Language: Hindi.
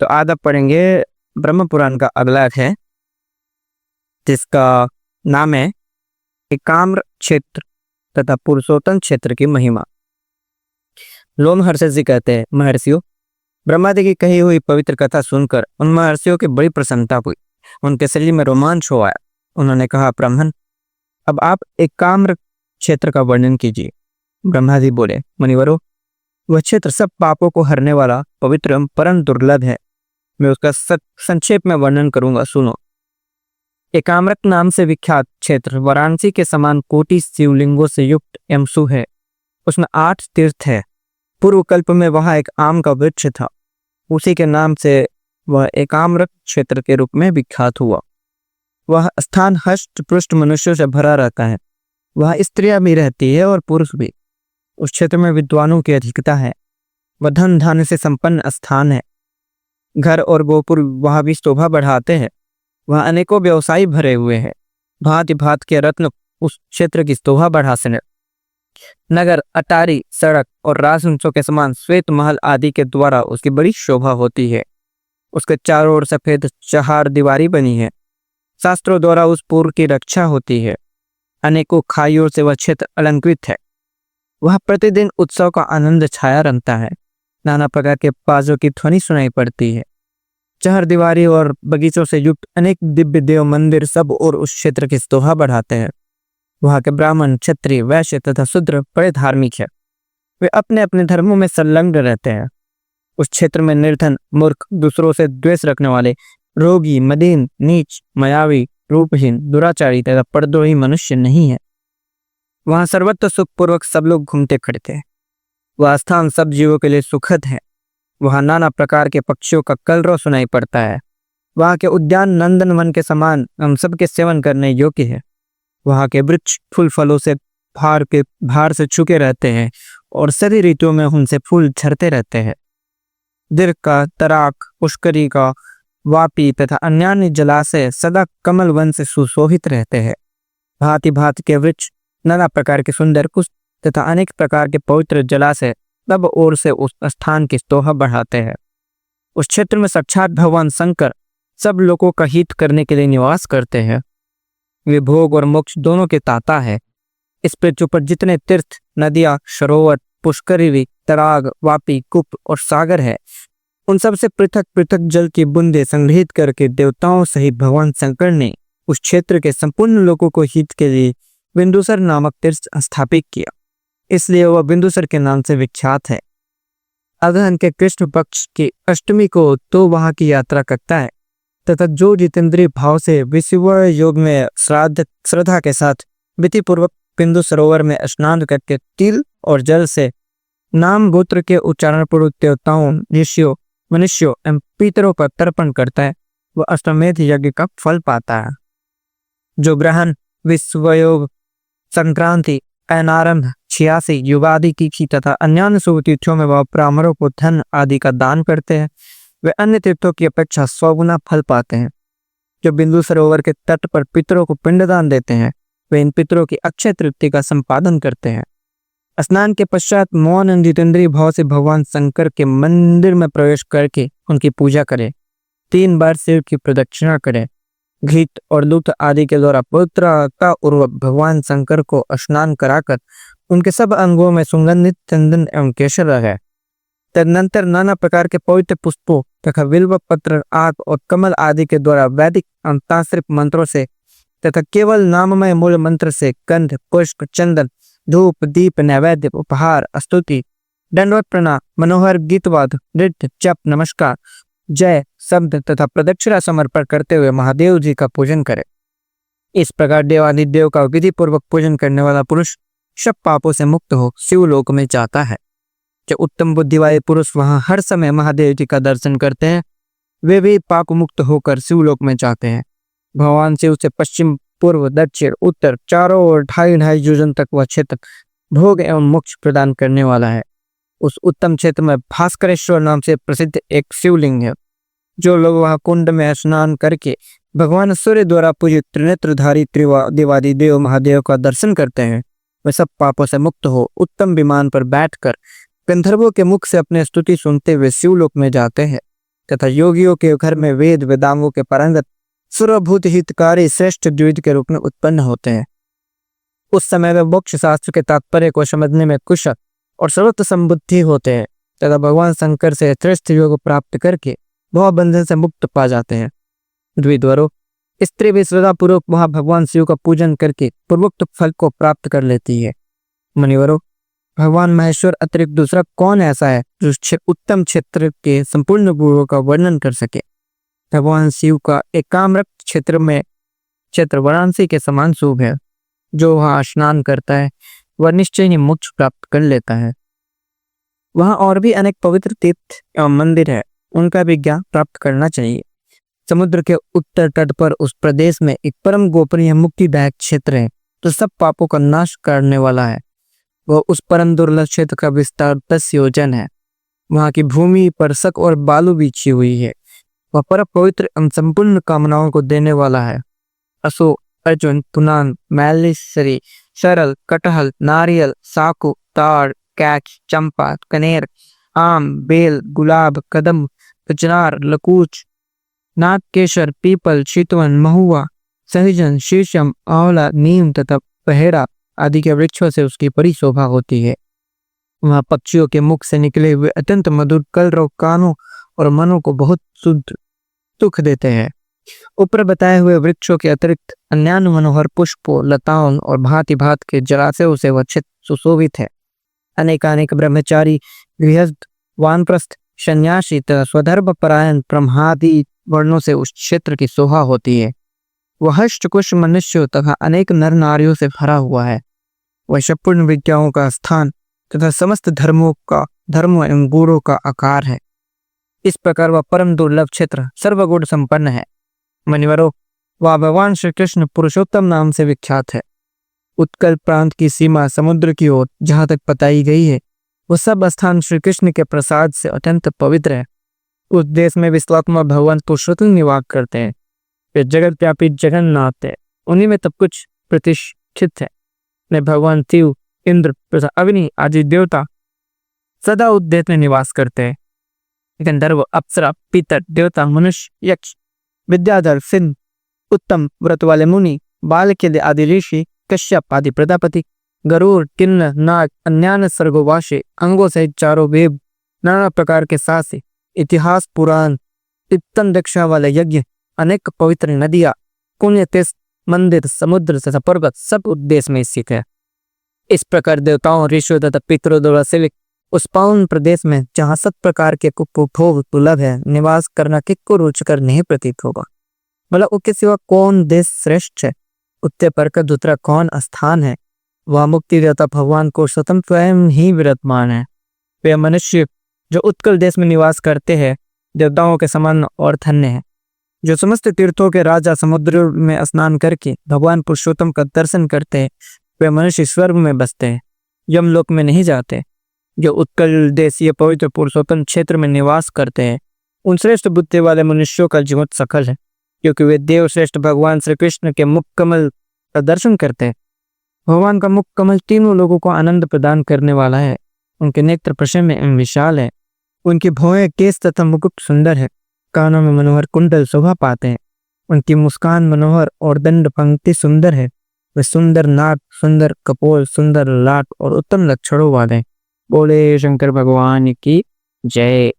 तो आज आप पढ़ेंगे ब्रह्म पुराण का अगला अध्याय, जिसका नाम है एकाम्र क्षेत्र तथा पुरुषोत्तम क्षेत्र की महिमा। लोमहर्षि जी कहते हैं, महर्षियों, ब्रह्मा जी की कही हुई पवित्र कथा सुनकर उन महर्षियों की बड़ी प्रसन्नता हुई। उनके शरीर में रोमांच हो आया। उन्होंने कहा, ब्राह्मण, अब आप एकाम्र क्षेत्र का वर्णन कीजिए। ब्रह्मा जी बोले, मुनिवरों, वह क्षेत्र सब पापों को हरने वाला, पवित्र एवं परम दुर्लभ है। मैं उसका संक्षेप में वर्णन करूंगा, सुनो। एकाम्रक नाम से विख्यात क्षेत्र वाराणसी के समान कोटि शिवलिंगों से युक्त एवं है। उसमें 8 तीर्थ है। पूर्व कल्प में वहां एक आम का वृक्ष था। उसी के नाम से वह एकाम्रक क्षेत्र के रूप में विख्यात हुआ। वह स्थान हष्ट पुष्ट मनुष्यों से भरा रहता है। वह स्त्रियां भी रहती है और पुरुष भी। उस क्षेत्र में विद्वानों की अधिकता है। वह धन धान्य से संपन्न स्थान है। घर और गोपुर वहां भी शोभा बढ़ाते हैं। वह अनेकों व्यवसायी भरे हुए हैं। भांति भांति के रत्न उस क्षेत्र की शोभा बढ़ाते हैं। नगर, अटारी, सड़क और राजवंशों के समान श्वेत महल आदि के द्वारा उसकी बड़ी शोभा होती है। उसके चारों ओर सफेद चहार दीवारी बनी है। शास्त्रों द्वारा उस पुर की रक्षा होती है। अनेकों खाइयों से वह क्षेत्र अलंकृत है। वह प्रतिदिन उत्सव का आनंद छाया रहता है। नाना प्रकार के बाजों की ध्वनि सुनाई पड़ती है। चहर दीवारी और बगीचों से युक्त अनेक दिव्य देव मंदिर सब और उस क्षेत्र की शोभा बढ़ाते हैं। वहां के ब्राह्मण, क्षत्रिय, वैश्य तथा शूद्र बड़े धार्मिक है। वे अपने अपने धर्मों में संलग्न रहते हैं। उस क्षेत्र में निर्धन, मूर्ख, दूसरों से द्वेष रखने वाले, रोगी, मदीन, नीच, मायावी, रूपहीन, दुराचारी तथा परद्रोही मनुष्य नहीं है। वहां सर्वत्र सुखपूर्वक सब लोग घूमते फिरते हैं। वह स्थान सब जीवों के लिए सुखद है। वहां नाना प्रकार के पक्षियों का कलरव सुनाई पड़ता है। वहां के उद्यान नंदन वन के समान हम सबके सेवन करने योग्य है। वहां के वृक्ष फूल फलों से भार से चुके रहते हैं और सभी ऋतुओं में उनसे फूल झरते रहते हैं। दीर्घ का, तराक, पुष्करी का, वापी तथा अन्य जलाशय सदा कमल वन से सुशोभित रहते हैं। भांति भांति के वृक्ष, नाना प्रकार के सुंदर कुश तथा अनेक प्रकार के पवित्र जलाशय सब ओर से उस स्थान की शोभा बढ़ाते हैं। उस क्षेत्र में साक्षात भगवान शंकर सब लोगों का हित करने के लिए निवास करते हैं। वे भोग और मोक्ष दोनों के दाता है। इस पृथ्वी पर जितने तीर्थ, नदियां, सरोवर, पुष्करिणी, तराग, वापी, कूप और सागर है, उन सब से पृथक पृथक जल की बूंदे संग्रहित करके देवताओं सहित भगवान शंकर ने उस क्षेत्र के संपूर्ण लोगों को हित के लिए बिंदुसर नामक तीर्थ स्थापित किया। इसलिए वह बिंदुसर के नाम से विख्यात है। अगहन के कृष्ण पक्ष की अष्टमी को तो वहां की यात्रा करता है तथा जो जितेंद्रिय भाव से विषुव योग में श्रद्धा के साथ विधि पूर्वक बिंदु सरोवर में स्नान करके तिल और जल से नाम गोत्र के उच्चारण पूर्वक देवताओं, ऋषियों, मनुष्यों एवं पितरों पर तर्पण करता है, वह अश्वमेध यज्ञ का फल पाता है। जो ग्रहण, विश्वयोग, संक्रांति, अनारंभ, 86, युगादि की तथा अन्य शुभ तिथियों में वह ब्राह्मणों को धन आदि का दान करते हैं, वे अन्य तीर्थों की अपेक्षा 100 गुना फल पाते हैं। जो बिंदु सरोवर के तट पर पितरों को पिंडदान देते हैं, वे इन पितरों की अक्षय तृप्ति का संपादन करते हैं। स्नान के पश्चात मौन जितेंद्रिय भाव से भगवान शंकर के मंदिर में प्रवेश करके उनकी पूजा करें। 3 बार शिव की प्रदक्षिणा करें। घृत और दूध आदि के द्वारा पवित्रता पूर्वक भगवान शंकर को स्नान कराकर उनके सब अंगों में सुगंधित चंदन एवं केशर लगाए। तदनंतर नाना प्रकार के पवित्र पुष्पों तथा बिल्व पत्र, आक और कमल आदि के द्वारा वैदिक तांत्रिक मंत्रों से तथा केवल नाममय मूल मंत्र से गंध, पुष्प, चंदन, धूप, दीप, नैवेद्य, उपहार, स्तुति, दंडवत प्रणाम, मनोहर गीतवाद, नृत्य, जप, नमस्कार, जय शब्द तथा प्रदक्षिणा समर्पण करते हुए महादेव जी का पूजन करें। इस प्रकार देवाधिदेव का विधि पूर्वक पूजन करने वाला पुरुष सब पापों से मुक्त हो शिवलोक में जाता है। जो उत्तम बुद्धि वाले पुरुष वहां हर समय महादेव जी का दर्शन करते हैं, वे भी पाप मुक्त होकर शिवलोक में जाते हैं। भगवान शिव से पश्चिम, पूर्व, दक्षिण, उत्तर चारों ओर 2.5 योजन तक वह क्षेत्र भोग एवं मोक्ष प्रदान करने वाला है। उस उत्तम क्षेत्र में भास्करेश्वर नाम से प्रसिद्ध एक शिवलिंग है। जो लोग वहां कुंड में स्नान करके भगवान सूर्य द्वारा पूजित त्रिनेत्रधारी देवादिदेव महादेव का दर्शन करते हैं, वे सब पापों से मुक्त हो उत्तम विमान पर बैठकर गंधर्वों के मुख से अपने स्तुति सुनते हुए शिवलोक में जाते हैं। तथा योगियों के घर में वेद वेदांगों के पारंगत सर्वभूत हितकारी श्रेष्ठ द्विज के रूप में उत्पन्न होते हैं। उस समय वे मोक्ष शास्त्र के तात्पर्य को समझने में कुशल और सर्वत्र संबुद्धि होते हैं तथा भगवान शंकर से श्रेष्ठ योग प्राप्त करके भव बंधन से मुक्त पा जाते हैं। द्विजवरों, स्त्री भी श्रद्धापूर्वक वहां भगवान शिव का पूजन करके पूर्वोक्त फल को प्राप्त कर लेती है। मुनिवरों, भगवान महेश्वर अतिरिक्त दूसरा कौन ऐसा है जो उत्तम क्षेत्र के संपूर्ण गुणों का वर्णन कर सके। भगवान शिव का एकाम्रक क्षेत्र वाराणसी के समान शुभ है। जो वहां स्नान करता है वह निश्चय ही मोक्ष प्राप्त कर लेता है। वहां और भी अनेक पवित्र तीर्थ एवं मंदिर है, उनका भी ज्ञान प्राप्त करना चाहिए। समुद्र के उत्तर तट पर उस प्रदेश में एक परम गोपनीय मुक्तिदायक क्षेत्र है जो सब पापों का नाश करने वाला है। वह उस परम दुर्लभ क्षेत्र का विस्तार 10 योजन है। वहां की भूमि पर शक और बालू बिछी हुई है। वह परम पवित्र एवं संपूर्ण कामनाओं को देने वाला है। अशोक, अर्जुन, पुनान, मैलेश्वरी, सरल, कटहल, नारियल, साकू, ताड़, कैच, चंपा, कनेर, आम, बेल, गुलाब, कदम, कचनार, लकूच, नागकेशर, पीपल, चितवन, महुआ, सहजन, शीशम, आंवला, नीम तथा पहेड़ा आदि के वृक्षों से उसकी बड़ी शोभा होती है। वहां पक्षियों के मुख से निकले हुए अत्यंत मधुर कलरव कानों और मनों को बहुत शुद्ध सुख देते हैं। ऊपर बताए हुए वृक्षों के अतिरिक्त अन्य मनोहर पुष्पों, लताओं और भांति भांति के जलाशयों से वह क्षेत्र सुशोभित है। अनेकानेक ब्रह्मचारी, गृहस्थ, वानप्रस्थ, सन्यासी तथा स्वधर्म परायण ब्रह्मादि वर्णों से उस क्षेत्र की शोभा होती है। वह हष्टकुश मनुष्यों तथा अनेक नर नारियों से भरा हुआ है। वह संपूर्ण विद्याओं का स्थान तथा समस्त धर्मों एवं गुणों का आकार है। इस प्रकार वह परम दुर्लभ क्षेत्र सर्वगुण संपन्न है। मुनिवरों, वह भगवान श्री कृष्ण पुरुषोत्तम नाम से विख्यात है। उत्कल प्रांत की सीमा समुद्र की ओर जहाँ तक बताई गई है, वह सब स्थान श्री कृष्ण के प्रसाद से अत्यंत पवित्र है। उस देश में विश्वात्मा भगवान पुरुषोत्तम निवास करते हैं। वे जगत व्यापी जगन्नाथ है, उन्हीं में सब कुछ प्रतिष्ठित है। ने भगवान शिव, इंद्र तथा अग्नि आदि देवता सदा उस देश में निवास करते हैं। गंधर्व, अप्सरा, पितर, देवता, मनुष्य, यक्ष, विद्याधर, सिद्ध, उत्तम व्रत वाले मुनि, बालकेल्य आदि ऋषि, कश्यप आदि प्रजापति, गरुड़, किन्नर, नाग, अन्यान्य स्वर्गवासी, अंगों सहित चारों वेद, नाना प्रकार के शास्त्र, इतिहास, पुराण, इत्तम दीक्षा वाले यज्ञ, अनेक पवित्र नदियां, पुण्य तीर्थ, मंदिर, समुद्र तथा पर्वत सब उद्देश्य में स्थित है। इस प्रकार देवताओं, ऋषियों तथा पितरों द्वारा सेवित उस पावन प्रदेश में जहाँ सब प्रकार के उपभोग दुर्लभ है, निवास करना किसको रुचकर नहीं प्रतीत होगा। मतलब उसके सिवा कौन देश श्रेष्ठ है, उत्ते पर का दूसरा कौन स्थान है। वह मुक्तिदाता भगवान को स्वतः स्वयं ही विराजमान है। वे मनुष्य जो उत्कल देश में निवास करते हैं देवताओं के समान और धन्य है। जो समस्त तीर्थों के राजा समुद्र में स्नान करके भगवान पुरुषोत्तम का दर्शन करते हैं, वे मनुष्य स्वर्ग में बसते हैं, यमलोक में नहीं जाते। जो उत्कल देशीय पवित्र पुरुषोत्तम क्षेत्र में निवास करते हैं, उन श्रेष्ठ बुद्धि वाले मनुष्यों का जीवन सफल है, क्योंकि वे देव श्रेष्ठ भगवान श्री कृष्ण के मुख कमल का दर्शन करते हैं। भगवान का मुख कमल तीनों लोगों को आनंद प्रदान करने वाला है। उनके नेत्र प्रसन्न एवं विशाल है। उनकी भौहें, केस तथा मुकुट सुंदर है। कानों में मनोहर कुंडल शोभा पाते हैं। उनकी मुस्कान मनोहर और दंड पंक्ति सुंदर है। वे सुंदर नाक, सुंदर कपोल, सुंदर लाट और उत्तम लक्षणों वाले। बोले शंकर भगवान की जय।